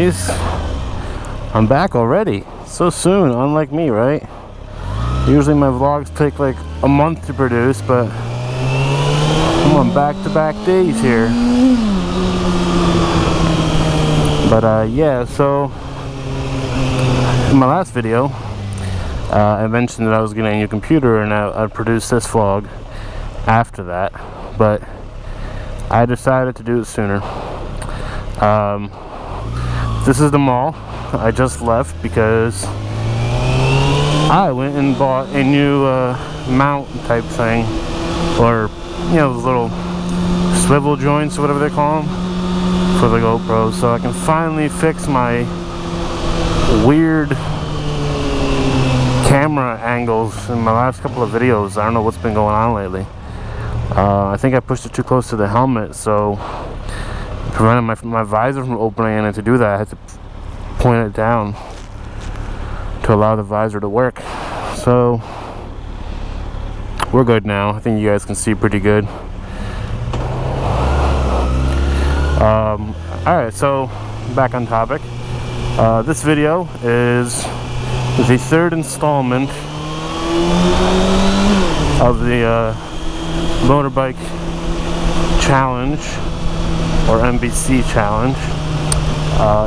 guys, I'm back already. So soon, unlike me, right? Usually my vlogs take like a month to produce, but I'm on back-to-back days here. But yeah, so in my last video, I mentioned that I was getting a new computer and I'd produce this vlog after that, but I decided to do it sooner. This is the mall. I just left because I went and bought a new mount type thing, or you know, those little swivel joints or whatever they call them for the GoPro, so I can finally fix my weird camera angles in my last couple of videos. I don't know what's been going on lately. I think I pushed it too close to the helmet, so prevented my visor from opening, and to do that I had to point it down to allow the visor to work. So we're good now. I think you guys can see pretty good. Alright, so back on topic. This video is the third installment of the motorbike challenge, or MBC challenge,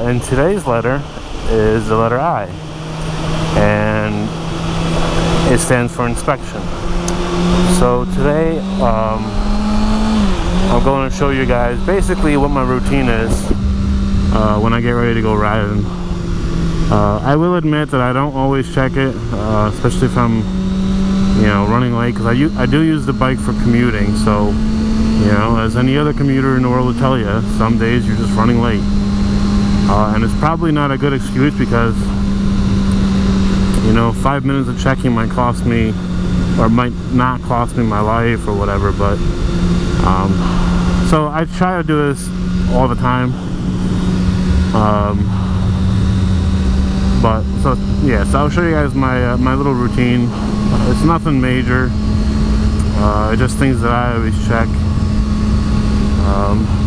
and today's letter is the letter I, and it stands for inspection. So today I'm going to show you guys basically what my routine is when I get ready to go riding. I will admit that I don't always check it, especially if I'm, you know, running late, because I do use the bike for commuting. So, you know, as any other commuter in the world will tell you, some days you're just running late. And it's probably not a good excuse, because, you know, 5 minutes of checking might cost me, or might not cost me my life or whatever. But so I try to do this all the time. But so yeah, so I'll show you guys my my little routine. It's nothing major, just things that I always check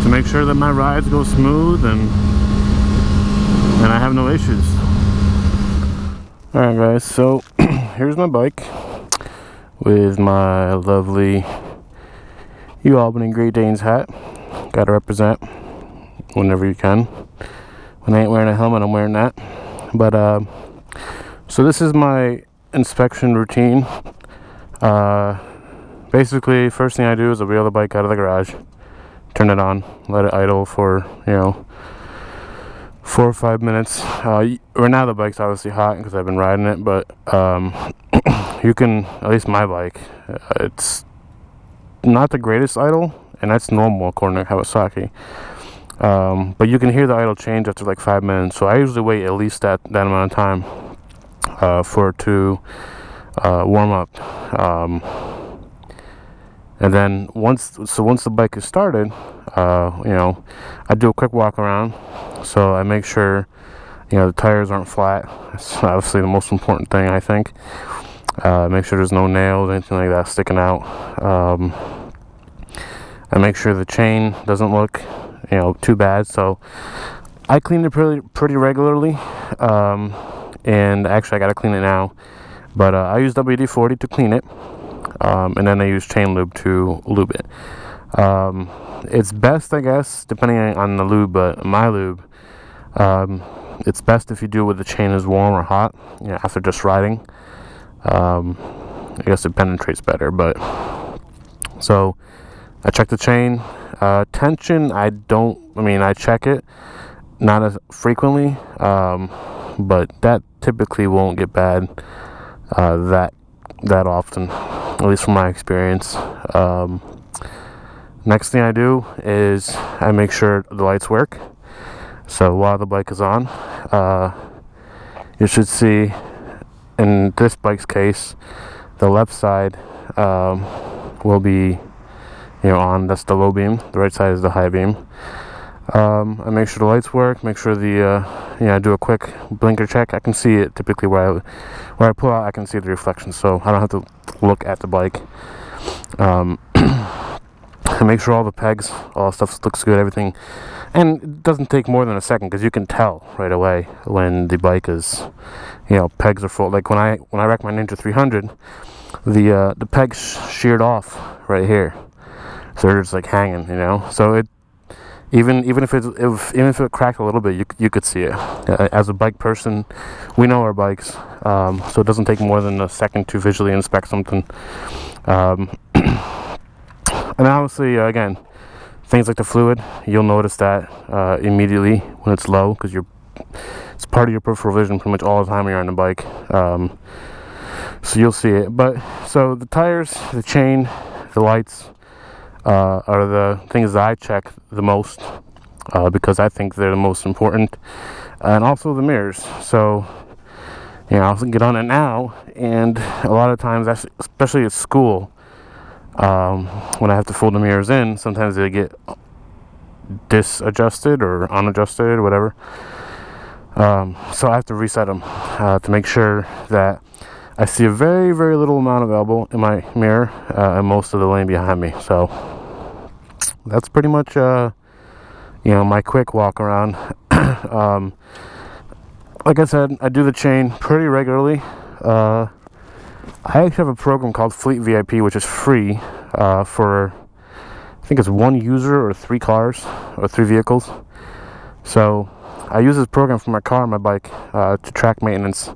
to make sure that my rides go smooth and I have no issues. Alright guys, so here's my bike with my lovely Albany Great Danes hat. Gotta represent whenever you can. When I ain't wearing a helmet, I'm wearing that. But so this is my inspection routine. Basically, first thing I do is I wheel the bike out of the garage, turn it on, let it idle for, you know, 4 or 5 minutes. Right now the bike's obviously hot because I've been riding it, but you can, at least my bike, it's not the greatest idle, and that's normal according to Kawasaki. But you can hear the idle change after like 5 minutes, so I usually wait at least that amount of time for it to warm up. And then once the bike is started, you know, I do a quick walk around, so I make sure, you know, the tires aren't flat. That's obviously the most important thing, I think. Make sure there's no nails, anything like that sticking out. I make sure the chain doesn't look, you know, too bad. So I clean it pretty regularly, and actually I gotta clean it now, but I use WD-40 to clean it, and then I use chain lube to lube it. It's best, I guess, depending on the lube, but my lube, it's best if you do it when the chain is warm or hot, you know, after just riding. I guess it penetrates better. But so I check the chain. Tension, I check it, not as frequently, but that typically won't get bad that often, at least from my experience. Next thing I do is I make sure the lights work. So while the bike is on, you should see, in this bike's case, the left side will be, you know, on. That's the low beam. The right side is the high beam. I make sure the lights work. Make sure the I do a quick blinker check. I can see it typically where I pull out. I can see the reflection, so I don't have to look at the bike. I make sure all the pegs, all the stuff looks good. Everything And it doesn't take more than a second, because you can tell right away when the bike is, pegs are full. Like when I wrecked my Ninja 300, the pegs sheared off right here, so they're just like hanging, So it even if it cracked a little bit, you could see it. As a bike person, we know our bikes, so it doesn't take more than a second to visually inspect something. And obviously, again, things like the fluid, you'll notice that immediately when it's low, because it's part of your peripheral vision pretty much all the time when you're on the bike. So you'll see it. But so the tires, the chain, the lights are the things that I check the most, because I think they're the most important, and also the mirrors. So I'll get on it now, and a lot of times, especially at school, when I have to fold the mirrors in, sometimes they get disadjusted or unadjusted or whatever. So I have to reset them to make sure that I see a very, very little amount of elbow in my mirror, and most of the lane behind me. So that's pretty much my quick walk around. Like I said, I do the chain pretty regularly. I actually have a program called Fleet VIP, which is free for, I think it's one user or 3 cars or 3 vehicles. So I use this program for my car and my bike to track maintenance.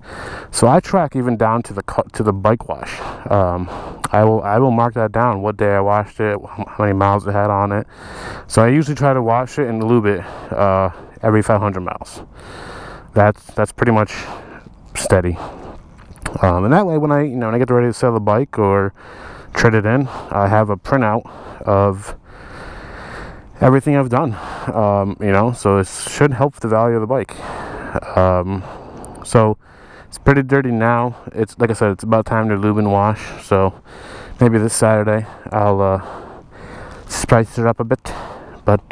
So I track even down to the bike wash. I will mark that down, what day I washed it, how many miles it had on it. So I usually try to wash it and lube it every 500 miles. That's pretty much steady. And that way, when I get ready to sell the bike or tread it in, I have a printout of everything I've done. So it should help the value of the bike. So it's pretty dirty now. It's like I said, it's about time to lube and wash. So maybe this Saturday I'll spice it up a bit. But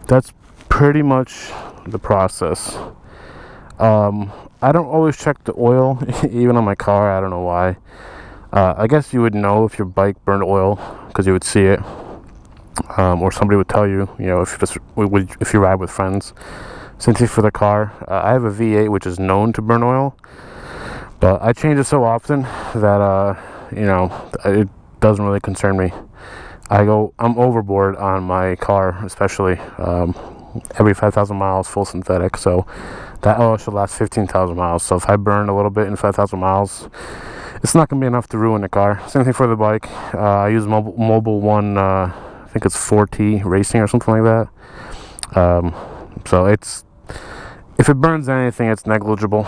that's pretty much the process. I don't always check the oil, even on my car. I don't know why. I guess you would know if your bike burned oil, because you would see it, or somebody would tell you. If you ride with friends. Same thing for the car. I have a V8 which is known to burn oil, but I change it so often that it doesn't really concern me. I'm overboard on my car, especially every 5,000 miles full synthetic, so that oil should last 15,000 miles. So if I burn a little bit in 5,000 miles, it's not going to be enough to ruin the car. Same thing for the bike. I use Mobile One, I think it's 4T Racing or something like that. So if it burns anything, it's negligible.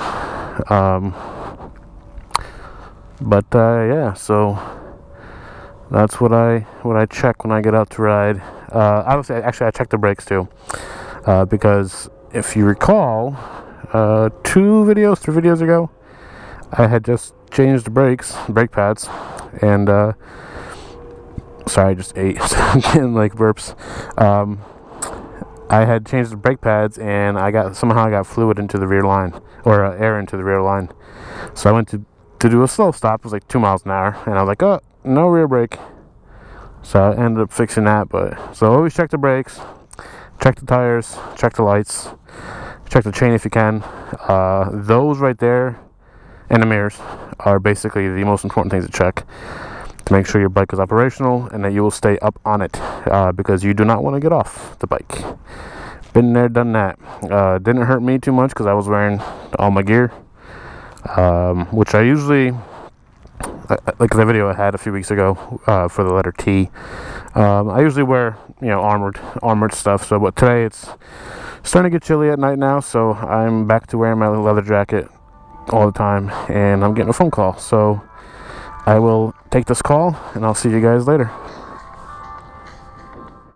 So that's what I check when I get out to ride. Obviously, I check the brakes too, because if you recall, 3 videos ago, I had just changed the brake pads, and sorry, I just ate, so I'm getting like burps. I had changed the brake pads, and I got fluid into the rear line, or air into the rear line. So I went to do a slow stop. It was like 2 miles an hour, and I was like, oh, no rear brake. So I ended up fixing that. So always check the brakes, check the tires, check the lights, check the chain if you can. Those right there and the mirrors are basically the most important things to check to make sure your bike is operational and that you will stay up on it, because you do not want to get off the bike. Been there, done that. Didn't hurt me too much because I was wearing all my gear, which I usually, like the video I had a few weeks ago for the letter T, I usually wear armored stuff. But today it's starting to get chilly at night now, so I'm back to wearing my leather jacket all the time, and I'm getting a phone call. So I will take this call, and I'll see you guys later.